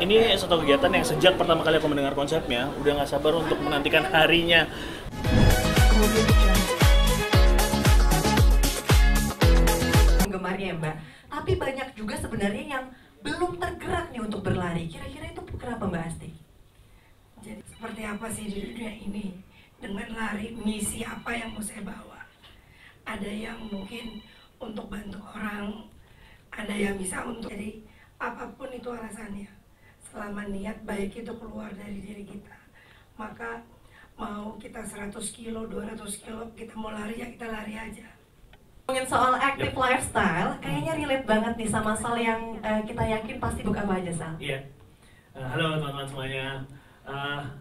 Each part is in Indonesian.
Ini satu kegiatan yang sejak pertama kali aku mendengar konsepnya, udah nggak sabar untuk menantikan harinya. Penggemarnya ya Mbak, tapi banyak juga sebenarnya yang belum tergerak nih untuk berlari. Kira-kira itu kenapa Mbak Asti? Jadi seperti apa sih di dunia ini? Dengan lari, misi apa yang mau saya bawa? Ada yang mungkin untuk bantu orang, ada yang bisa untuk, jadi apapun itu alasannya, selama niat baik itu keluar dari diri kita, maka mau kita 100 kilo, 200 kilo, kita mau lari ya kita lari aja. Ngomongin soal active lifestyle, kayaknya relate banget nih sama Sal yang kita yakin pasti buka apa aja Sal. Iya. Halo teman-teman semuanya.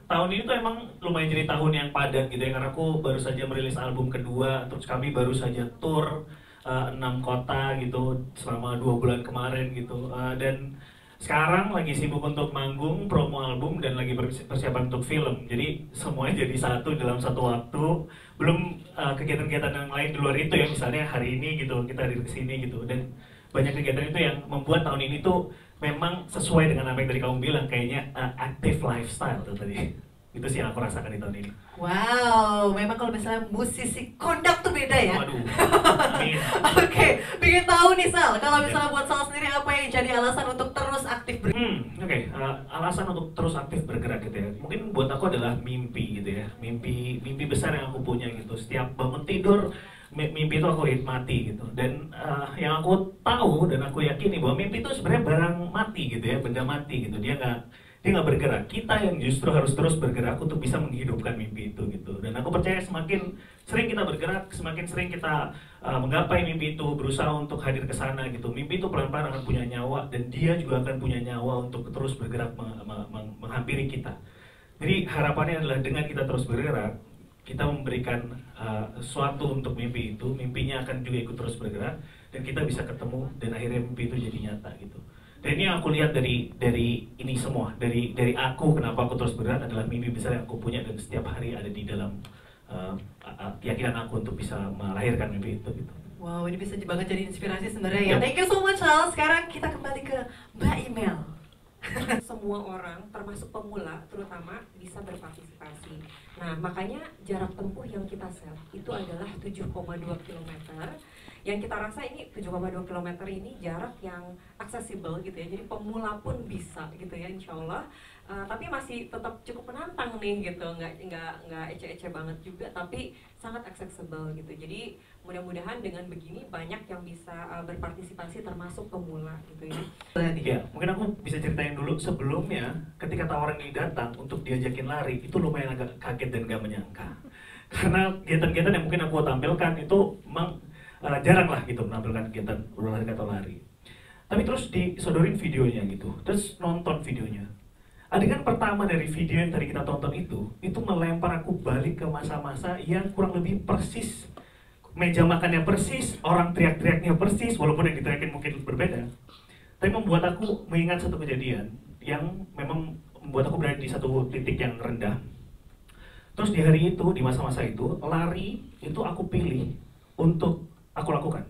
Tahun ini tuh emang lumayan jadi tahun yang padat gitu ya, karena aku baru saja merilis album kedua, terus kami baru saja tour 6 kota gitu selama 2 bulan kemarin gitu, dan sekarang lagi sibuk untuk manggung, promo album, dan lagi persiapan untuk film. Jadi semuanya jadi satu dalam satu waktu. Belum kegiatan-kegiatan yang lain di luar itu ya, misalnya hari ini gitu kita hadir kesini gitu, dan banyak kegiatan itu yang membuat tahun ini tuh memang sesuai dengan apa yang tadi kamu bilang, kayaknya active lifestyle tuh tadi. Itu sih yang aku rasakan di tahun ini. Wow, memang kalau misalnya musisi kondak tuh beda ya. Waduh, amin. Oke, pengen tahu nih Sal, kalau misalnya buat Sal sendiri apa yang jadi alasan untuk terus aktif bergerak? Oke, alasan untuk terus aktif bergerak gitu ya. Mungkin buat aku adalah mimpi gitu ya. Mimpi besar yang aku punya gitu. Setiap bangun tidur, mimpi itu aku nikmati gitu. Dan yang aku tahu dan aku yakini bahwa mimpi itu sebenarnya barang mati gitu ya, benda mati gitu. Dia nggak bergerak. Kita yang justru harus terus bergerak untuk bisa menghidupkan mimpi itu gitu. Dan aku percaya semakin sering kita bergerak, semakin sering kita menggapai mimpi itu, berusaha untuk hadir ke sana gitu. Mimpi itu pelan-pelan akan punya nyawa, dan dia juga akan punya nyawa untuk terus bergerak menghampiri kita. Jadi harapannya adalah dengan kita terus bergerak, kita memberikan sesuatu untuk mimpi itu, mimpinya akan juga ikut terus bergerak, dan kita bisa ketemu, dan akhirnya mimpi itu jadi nyata gitu. Dan ini yang aku lihat dari ini semua, dari aku, kenapa aku terus bergerak adalah mimpi besar yang aku punya, dan setiap hari ada di dalam keyakinan aku untuk bisa melahirkan mimpi itu gitu. Wow, ini bisa banget jadi inspirasi sebenarnya ya. Yep. Thank you so much Sal. Sekarang kita kembali ke Mbak Imel. Semua orang, termasuk pemula terutama, bisa berpartisipasi. Nah, makanya jarak tempuh yang kita set itu adalah 7,2 km. Yang kita rasa ini 7,2 km ini jarak yang aksesibel gitu ya. Jadi pemula pun bisa gitu ya, insya Allah. Tapi masih tetap cukup menantang nih gitu, nggak ece-ece banget juga, tapi sangat aksesibel gitu. Jadi mudah-mudahan dengan begini banyak yang bisa berpartisipasi termasuk pemula gitu ya. Ya, mungkin aku bisa ceritain dulu sebelumnya ketika tawaran ini datang untuk diajakin lari, itu lumayan agak kaget dan gak menyangka. Karena kegiatan-kegiatan yang mungkin aku tampilkan itu memang jarang lah gitu menampilkan kegiatan olahraga atau lari. Tapi terus disodorin videonya gitu, terus nonton videonya. Adegan pertama dari video yang tadi kita tonton itu melempar aku balik ke masa-masa yang kurang lebih persis. Meja makannya persis, orang teriak-teriaknya persis, walaupun yang diteriakin mungkin berbeda. Tapi membuat aku mengingat satu kejadian yang memang membuat aku berada di satu titik yang rendah. Terus di hari itu, di masa-masa itu, lari itu aku pilih untuk aku lakukan.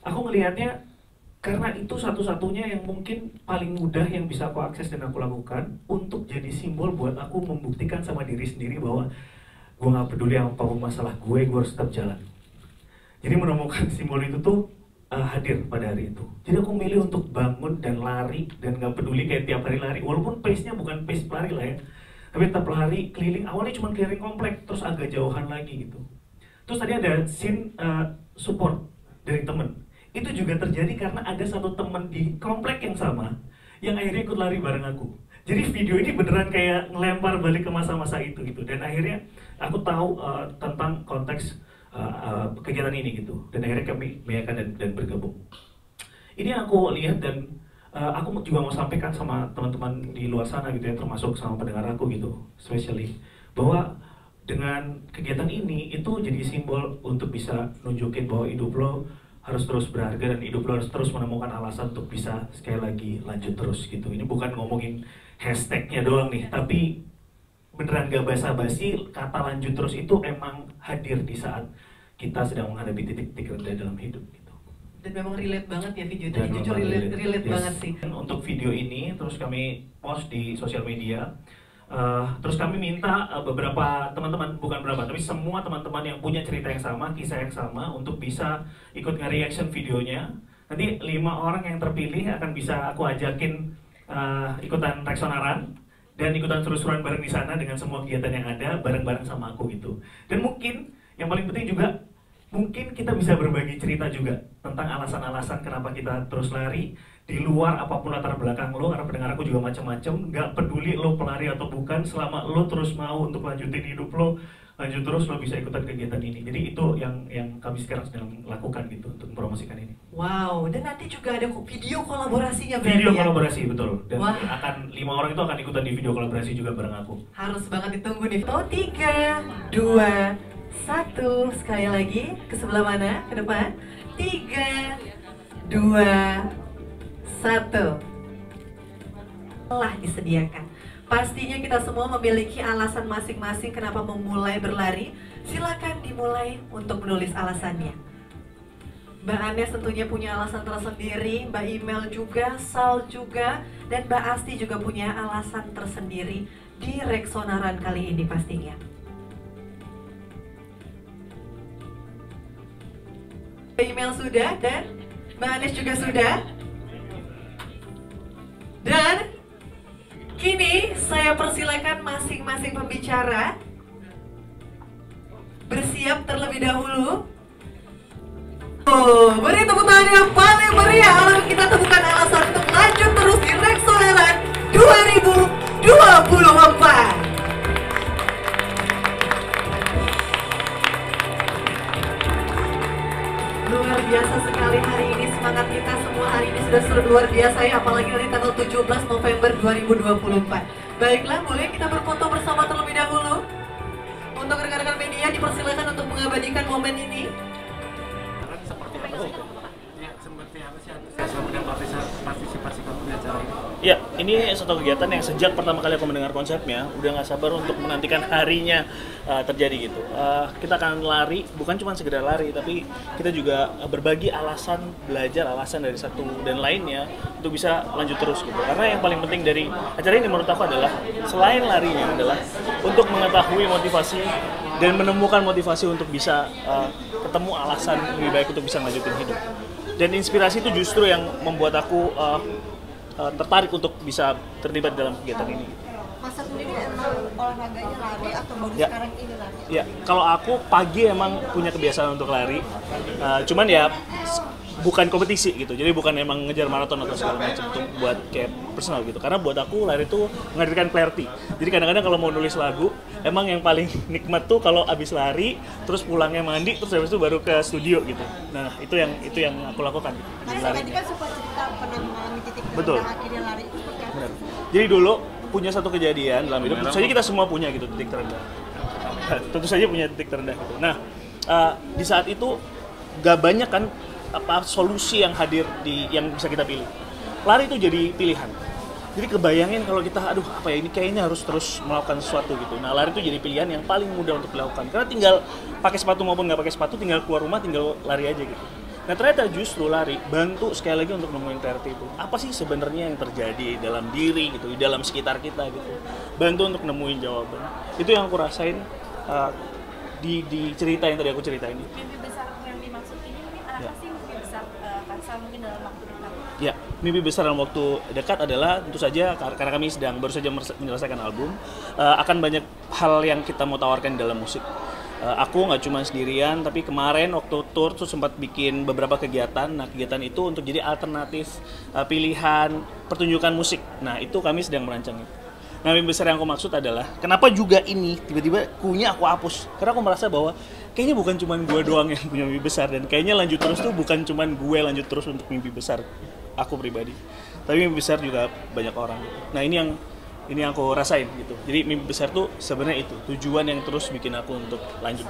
Aku ngelihatnya karena itu satu-satunya yang mungkin paling mudah yang bisa aku akses dan aku lakukan untuk jadi simbol buat aku membuktikan sama diri sendiri bahwa gue gak peduli apapun masalah gue harus tetap jalan. Jadi menemukan simbol itu tuh hadir pada hari itu. Jadi aku milih untuk bangun dan lari, dan gak peduli kayak tiap hari lari, walaupun pace-nya bukan pace pelari lah ya, tapi tetap lari keliling. Awalnya cuma keliling komplek, terus agak jauhan lagi gitu. Terus tadi ada scene support dari temen. Itu juga terjadi karena ada satu temen di komplek yang sama yang akhirnya ikut lari bareng aku. Jadi video ini beneran kayak ngelempar balik ke masa-masa itu gitu. Dan akhirnya aku tahu tentang konteks kegiatan ini gitu. Dan akhirnya kami mengiyakan dan bergabung. Ini yang aku lihat, dan aku juga mau sampaikan sama teman-teman di luar sana gitu ya, termasuk sama pendengar aku gitu, especially, bahwa dengan kegiatan ini itu jadi simbol untuk bisa nunjukin bahwa hidup lo harus terus berharga, dan hidup lo harus terus menemukan alasan untuk bisa sekali lagi lanjut terus gitu. Ini bukan ngomongin hashtagnya doang nih, tapi beneran gak basa-basi, kata lanjut terus itu emang hadir di saat kita sedang menghadapi titik-titik rendah dalam hidup gitu. Dan memang relate banget ya video Dan tadi, jujur memang relate yes. banget sih. Untuk video ini terus kami post di sosial media. Terus kami minta beberapa teman-teman, bukan beberapa, tapi semua teman-teman yang punya cerita yang sama, kisah yang sama, untuk bisa ikut nge-reaction videonya. Nanti 5 orang yang terpilih akan bisa aku ajakin ikutan Reksonaran dan ikutan seru-seruan bareng di sana dengan semua kegiatan yang ada bareng-bareng sama aku gitu. Dan mungkin yang paling penting juga, mungkin kita bisa berbagi cerita juga tentang alasan-alasan kenapa kita terus lari di luar apapun latar belakang lo, karena pendengar aku juga macam-macam. Nggak peduli lo pelari atau bukan, selama lo terus mau untuk lanjutin hidup lo, lanjut terus, lo bisa ikutan kegiatan ini. Jadi itu yang kami sekarang sedang lakukan gitu untuk mempromosikan ini. Wow, dan nanti juga ada video kolaborasinya Video berarti ya? kolaborasi, betul. Dan Wah. akan 5 orang itu akan ikutan di video kolaborasi juga bareng aku. Harus banget ditunggu nih. 3, 2, 1. Sekali lagi, ke sebelah mana? Ke depan. 3, 2, 1. Telah disediakan. Pastinya kita semua memiliki alasan masing-masing kenapa memulai berlari. Silakan dimulai untuk menulis alasannya. Mbak Anes tentunya punya alasan tersendiri, Mbak Imel juga, Sal juga, dan Mbak Asti juga punya alasan tersendiri di Reksonaran kali ini pastinya. Mbak Imel sudah, dan Mbak Anes juga sudah. Dan kini saya persilakan masing-masing pembicara bersiap terlebih dahulu. Oh, beri tepuk tangan yang paling meriah. Lalu kita temukan alasan untuk lanjut terus di Reksonaran 2024. Luar biasa sekali hari ini, semangat kita semua hari ini sudah luar biasa ya, apalagi nanti tanggal 17 November 2024. Baiklah, boleh kita berfoto bersama terlebih dahulu. Untuk rekan-rekan media dipersilakan untuk mengabadikan momen ini. Ya, ini satu kegiatan yang sejak pertama kali aku mendengar konsepnya, udah nggak sabar untuk menantikan harinya terjadi gitu. Kita akan lari, bukan cuma sekedar lari, tapi kita juga berbagi alasan belajar, alasan dari satu dan lainnya untuk bisa lanjut terus gitu. Karena yang paling penting dari acara ini menurut aku adalah, selain larinya adalah untuk mengetahui motivasi dan menemukan motivasi untuk bisa ketemu alasan lebih baik untuk bisa lanjutin hidup. Dan inspirasi itu justru yang membuat aku tertarik untuk bisa terlibat dalam kegiatan ini. Masa sendiri emang olahraganya lari atau baru Ya. sekarang ini lari? Ya, kalau aku pagi emang punya kebiasaan untuk lari, cuman ya bukan kompetisi gitu, jadi bukan emang ngejar maraton atau segala macam untuk buat kayak personal gitu. Karena buat aku lari itu menghadirkan clarity. Jadi kadang-kadang kalau mau nulis lagu, emang yang paling nikmat tuh kalau abis lari, terus pulangnya mandi, terus habis itu baru ke studio gitu. Nah itu yang aku lakukan. Gitu. Mas tadi kan sempat cerita pernah mengalami titik Betul. terendah akhirnya lari itu seperti apa? Benar. Jadi dulu punya satu kejadian dalam hidup, tentu saja kita semua punya gitu titik terendah. Tentu saja punya titik terendah gitu. Nah, di saat itu gak banyak kan solusi yang hadir yang bisa kita pilih. Lari itu jadi pilihan. Jadi kebayangin kalau kita, aduh apa ya ini kayaknya harus terus melakukan sesuatu gitu. Nah lari itu jadi pilihan yang paling mudah untuk dilakukan. Karena tinggal pakai sepatu maupun nggak pakai sepatu, tinggal keluar rumah, tinggal lari aja gitu. Nah ternyata justru lari bantu sekali lagi untuk nemuin clarity itu. Apa sih sebenarnya yang terjadi dalam diri gitu, di dalam sekitar kita gitu. Bantu untuk nemuin jawaban. Itu yang aku rasain di cerita yang tadi aku ceritain. Mimpi besar yang dimaksud ini apa sih mimpi besar Kansa mungkin dalam waktu dekat? Ya, mimpi besar dalam waktu dekat adalah tentu saja karena kami baru saja menyelesaikan album, akan banyak hal yang kita mau tawarkan di dalam musik. Aku nggak cuma sendirian, tapi kemarin waktu tour tuh sempat bikin beberapa kegiatan. Nah, kegiatan itu untuk jadi alternatif pilihan pertunjukan musik. Nah, itu kami sedang merancang itu. Nah, mimpi besar yang aku maksud adalah, kenapa juga ini tiba-tiba kunya aku hapus? Karena aku merasa bahwa kayaknya bukan cuma gue doang yang punya mimpi besar, dan kayaknya lanjut terus tuh bukan cuma gue lanjut terus untuk mimpi besar aku pribadi, tapi mimpi besar juga banyak orang. Nah, ini yang aku rasain gitu. Jadi mimpi besar tuh sebenarnya itu tujuan yang terus bikin aku untuk lanjut.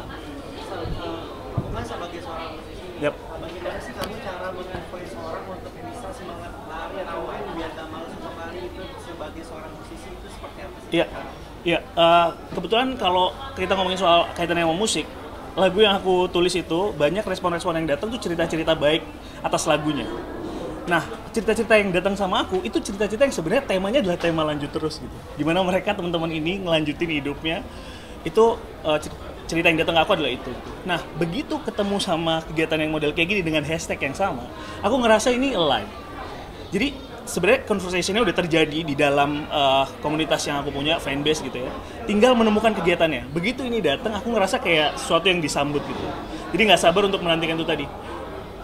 Mas sebagai seorang musisi, bagaimana sih kamu cara menginspirasi seorang untuk bisa semangat lari atau main biar gak malas untuk lari itu sebagai seorang musisi itu seperti apa sih? Iya, kebetulan kalau kita ngomongin soal kaitannya sama musik, lagu yang aku tulis itu banyak respon-respon yang datang tuh cerita-cerita baik atas lagunya. Nah, cerita-cerita yang datang sama aku itu cerita-cerita yang sebenarnya temanya adalah tema lanjut terus gitu. Gimana mereka teman-teman ini ngelanjutin hidupnya itu cerita yang datang ke aku adalah itu. Nah, begitu ketemu sama kegiatan yang model kayak gini dengan hashtag yang sama, aku ngerasa ini alive. Jadi sebenarnya conversation-nya udah terjadi di dalam komunitas yang aku punya, fanbase gitu ya. Tinggal menemukan kegiatannya. Begitu ini datang, aku ngerasa kayak sesuatu yang disambut gitu. Jadi nggak sabar untuk menantikan itu tadi.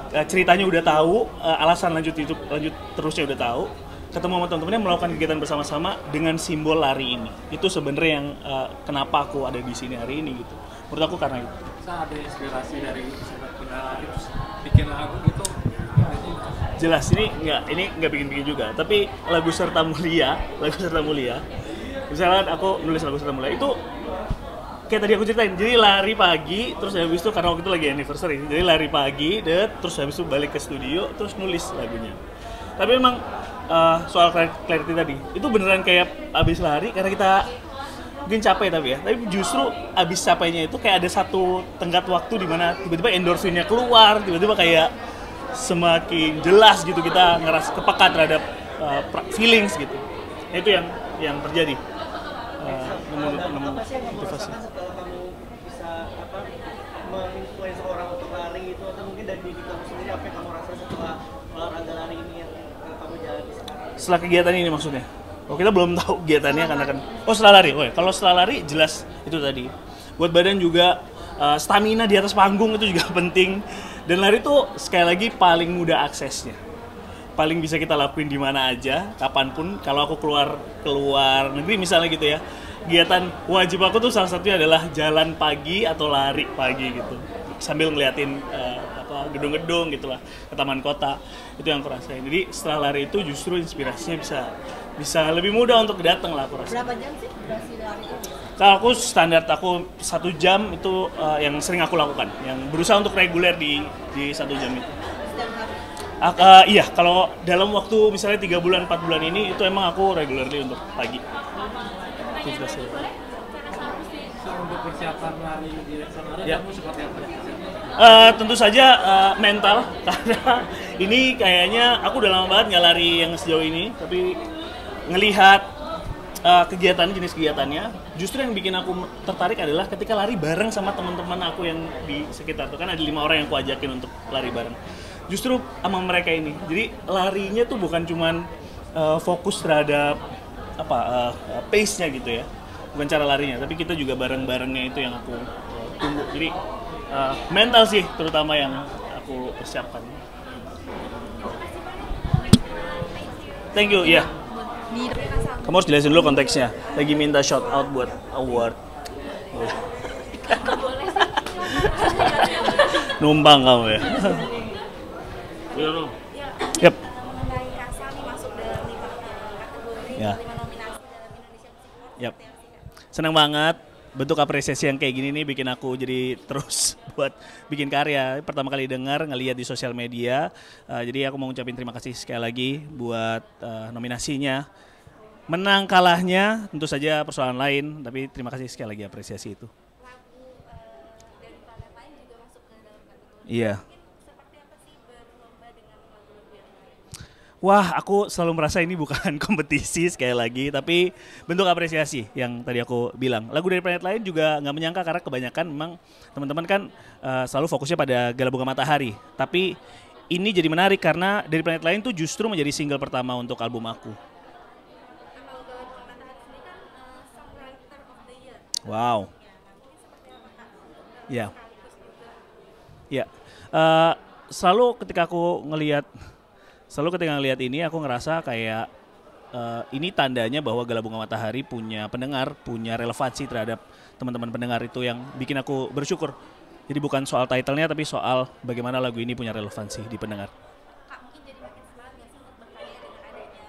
Ceritanya udah tahu, alasan lanjut terusnya udah tahu. Ketemu sama teman-temannya melakukan kegiatan bersama-sama dengan simbol lari ini. Itu sebenarnya yang kenapa aku ada di sini hari ini gitu. Menurut aku karena itu. Ada inspirasi dari sepak bola lari terus bikin lagu gitu. Jelas ini nggak bikin-bikin juga, tapi lagu Serta Mulia. Misalnya aku nulis lagu Serta Mulia itu kayak tadi aku ceritain, jadi lari pagi, terus habis itu karena waktu itu lagi anniversary, jadi lari pagi, terus habis itu balik ke studio, terus nulis lagunya. Tapi memang soal clarity tadi, itu beneran kayak abis lari karena kita mungkin capek tapi justru abis capeknya itu kayak ada satu tenggat waktu di mana tiba-tiba endorfinnya keluar, tiba-tiba kayak semakin jelas gitu kita ngerasa kepeka terhadap feelings gitu. Nah, itu yang terjadi. Apa sih yang kamu rasakan setelah kamu bisa menginfluence orang untuk lari itu, atau mungkin dari diri kamu sendiri apa yang kamu rasa setelah olahraga lari ini yang kamu jalani sekarang? Setelah kegiatan ini maksudnya? Oh, kita belum tahu kegiatannya karena kan. Oh, setelah lari. Oh, ya. Kalau setelah lari jelas itu tadi. Buat badan juga stamina di atas panggung itu juga penting. Dan lari tuh sekali lagi paling mudah aksesnya. Paling bisa kita lakuin di mana aja, kapanpun. Kalau aku keluar negeri misalnya gitu ya, kegiatan wajib aku tuh salah satunya adalah jalan pagi atau lari pagi gitu, sambil ngeliatin gedung-gedung gitulah, ke taman kota. Itu yang aku rasain. Jadi setelah lari itu justru inspirasinya bisa lebih mudah untuk datang lah aku rasa. Berapa jam sih durasi lari itu? Kalau aku standar aku 1 jam itu yang sering aku lakukan, yang berusaha untuk reguler di 1 jam itu. Setiap hari? Iya, kalau dalam waktu misalnya 3 bulan, 4 bulan ini itu emang aku regularly untuk pagi. Itu sudah selesai. Untuk persiapan lari di sana Ya. kamu seperti apa? Tentu saja mental, karena ini kayaknya aku udah lama banget nggak lari yang sejauh ini, tapi ngelihat jenis kegiatannya, justru yang bikin aku tertarik adalah ketika lari bareng sama teman-teman aku yang di sekitar tuh, kan ada 5 orang yang aku ajakin untuk lari bareng. Justru sama mereka ini, jadi larinya tuh bukan cuman fokus terhadap pace-nya gitu ya, bukan cara larinya, tapi kita juga bareng-barengnya itu yang aku tunggu. Jadi mental sih terutama yang aku persiapkan. Thank you, ya. Kamu harus jelasin dulu konteksnya. Lagi minta shout out buat award. Numpang kamu ya. Yep. Mengenai Kasa nih masuk dalam 5 kategori, Ya. 5 nominasi dalam Indonesia Music Award. Yap. Seperti apa sih, Kak? Senang banget. Bentuk apresiasi yang kayak gini nih bikin aku jadi terus buat bikin karya. Pertama kali dengar, ngeliat di sosial media. Jadi aku mau ngucapin terima kasih sekali lagi buat nominasinya. Menang kalahnya tentu saja persoalan lain, tapi terima kasih sekali lagi apresiasi itu. Lagu dari planet lain juga masuk ke dalam kategori. Iya. Mungkin seperti apa sih berlomba dengan lagu-lagu yang lain? Wah, aku selalu merasa ini bukan kompetisi sekali lagi, tapi bentuk apresiasi yang tadi aku bilang. Lagu dari planet lain juga nggak menyangka karena kebanyakan memang teman-teman kan selalu fokusnya pada Gala Bunga Matahari. Tapi ini jadi menarik karena dari planet lain tuh justru menjadi single pertama untuk album aku. Kalau Gala Bunga Matahari sendiri kan Songwriter of the Year. Wow. Ya, nah mungkin seperti apa, Kak? Ya. Sekaligus juga. Ya, selalu ketika ngelihat ini aku ngerasa kayak ini tandanya bahwa Gala Bunga Matahari punya pendengar, punya relevansi terhadap teman-teman pendengar, itu yang bikin aku bersyukur. Jadi bukan soal title-nya tapi soal bagaimana lagu ini punya relevansi di pendengar. Kak, mungkin jadi makin semangat nggak sih untuk berkarya dengan adanya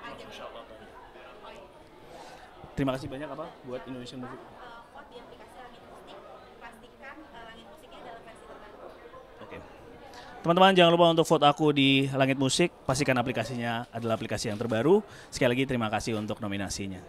ajang Terima kasih banyak buat Indonesian Music. vote di aplikasi Langit Musik, pastikan Langit Musiknya dalam versi terbaru. Oke. Teman-teman jangan lupa untuk vote aku di Langit Musik, pastikan aplikasinya adalah aplikasi yang terbaru. Sekali lagi terima kasih untuk nominasinya.